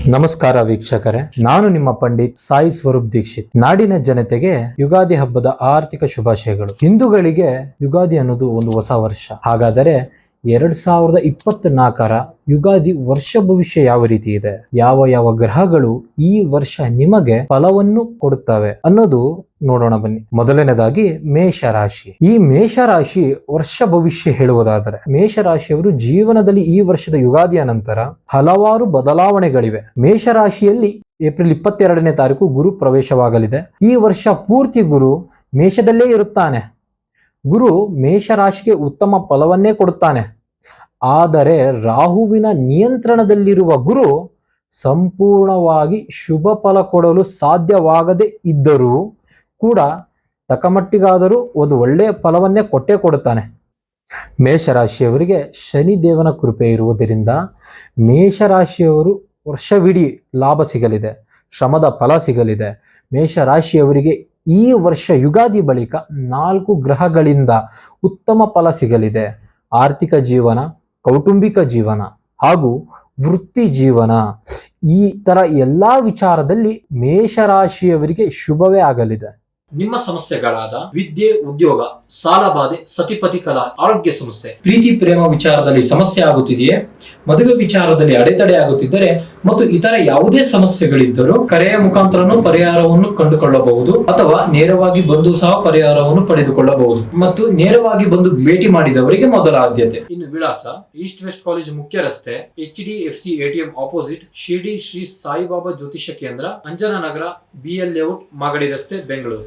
ನಮಸ್ಕಾರ ವೀಕ್ಷಕರೇ, ನಾನು ನಿಮ್ಮ ಪಂಡಿತ್ ಸಾಯಿ ಸ್ವರೂಪ್ ದೀಕ್ಷಿತ್. ನಾಡಿನ ಜನತೆಗೆ ಯುಗಾದಿ ಹಬ್ಬದ ಆರ್ಥಿಕ ಶುಭಾಶಯಗಳು. ಹಿಂದೂಗಳಿಗೆ ಯುಗಾದಿ ಅನ್ನೋದು ಒಂದು ಹೊಸ ವರ್ಷ. ಹಾಗಾದರೆ 2024ರ ಯುಗಾದಿ ವರ್ಷ ಭವಿಷ್ಯ ಯಾವ ರೀತಿ ಇದೆ, ಯಾವ ಗ್ರಹಗಳು ಈ ವರ್ಷ ನಿಮಗೆ ಫಲವನ್ನು ಕೊಡುತ್ತವೆ ಅನ್ನೋದು ನೋಡೋಣ ಬನ್ನಿ. ಮೊದಲನೇದಾಗಿ ಮೇಷರಾಶಿ. ಈ ಮೇಷರಾಶಿ ವರ್ಷ ಭವಿಷ್ಯ ಹೇಳುವುದಾದರೆ, ಮೇಷರಾಶಿಯವರು ಜೀವನದಲ್ಲಿ ಈ ವರ್ಷದ ಯುಗಾದಿಯ ನಂತರ ಹಲವಾರು ಬದಲಾವಣೆಗಳಿವೆ. ಮೇಷರಾಶಿಯಲ್ಲಿ ಏಪ್ರಿಲ್ 22ನೇ ತಾರೀಕು ಗುರು ಪ್ರವೇಶವಾಗಲಿದೆ. ಈ ವರ್ಷ ಪೂರ್ತಿ ಗುರು ಮೇಷದಲ್ಲೇ ಇರುತ್ತಾನೆ. ಗುರು ಮೇಷರಾಶಿಗೆ ಉತ್ತಮ ಫಲವನ್ನೇ ಕೊಡುತ್ತಾನೆ. ಆದರೆ ರಾಹುವಿನ ನಿಯಂತ್ರಣದಲ್ಲಿರುವ ಗುರು ಸಂಪೂರ್ಣವಾಗಿ ಶುಭ ಫಲ ಕೊಡಲು ಸಾಧ್ಯವಾಗದೇ ಇದ್ದರೂ ಕೂಡ ತಕ್ಕಮಟ್ಟಿಗಾದರೂ ಒಂದು ಒಳ್ಳೆಯ ಫಲವನ್ನೇ ಕೊಟ್ಟೇ ಕೊಡುತ್ತಾನೆ. ಮೇಷರಾಶಿಯವರಿಗೆ ಶನಿದೇವನ ಕೃಪೆ ಇರುವುದರಿಂದ ಮೇಷರಾಶಿಯವರು ವರ್ಷವಿಡೀ ಲಾಭ ಸಿಗಲಿದೆ, ಶ್ರಮದ ಫಲ ಸಿಗಲಿದೆ. ಮೇಷರಾಶಿಯವರಿಗೆ ಈ ವರ್ಷ ಯುಗಾದಿ ಬಳಿಕ 4 ಗ್ರಹಗಳಿಂದ ಉತ್ತಮ ಫಲ ಸಿಗಲಿದೆ. ಆರ್ಥಿಕ ಜೀವನ, ಕೌಟುಂಬಿಕ ಜೀವನ ಹಾಗೂ ವೃತ್ತಿ ಜೀವನ, ಈ ತರ ಎಲ್ಲಾ ವಿಚಾರದಲ್ಲಿ ಮೇಷರಾಶಿಯವರಿಗೆ ಶುಭವೇ ಆಗಲಿದೆ. ನಿಮ್ಮ ಸಮಸ್ಯೆಗಳಾದ ವಿದ್ಯೆ, ಉದ್ಯೋಗ, ಸಾಲಬಾಧೆ, ಸತಿಪತಿ ಕಲಹ, ಆರೋಗ್ಯ ಸಮಸ್ಯೆ, ಪ್ರೀತಿ ಪ್ರೇಮ ವಿಚಾರದಲ್ಲಿ ಸಮಸ್ಯೆ ಆಗುತ್ತಿದೆಯೇ, ಮದುವೆ ವಿಚಾರದಲ್ಲಿ ಅಡೆತಡೆ ಆಗುತ್ತಿದ್ದರೆ ಮತ್ತು ಇತರ ಯಾವುದೇ ಸಮಸ್ಯೆಗಳಿದ್ದರೂ ಕರೆಯ ಮುಖಾಂತರನೂ ಪರಿಹಾರವನ್ನು ಕಂಡುಕೊಳ್ಳಬಹುದು ಅಥವಾ ನೇರವಾಗಿ ಬಂದು ಸಹ ಪರಿಹಾರವನ್ನು ಪಡೆದುಕೊಳ್ಳಬಹುದು. ಮತ್ತು ನೇರವಾಗಿ ಬಂದು ಭೇಟಿ ಮಾಡಿದವರಿಗೆ ಮೊದಲ ಆದ್ಯತೆ. ಇನ್ನು ವಿಳಾಸ: ಈಸ್ಟ್ ವೆಸ್ಟ್ ಕಾಲೇಜ್ ಮುಖ್ಯ ರಸ್ತೆ, HDFC ATM opposite, Shirdi Shri Saibaba ಜ್ಯೋತಿಷ್ಯ ಕೇಂದ್ರ, ಅಂಜನಾನಗರ, BL ಲೇಔಟ್, ಮಾಗಡಿ ರಸ್ತೆ, ಬೆಂಗಳೂರು.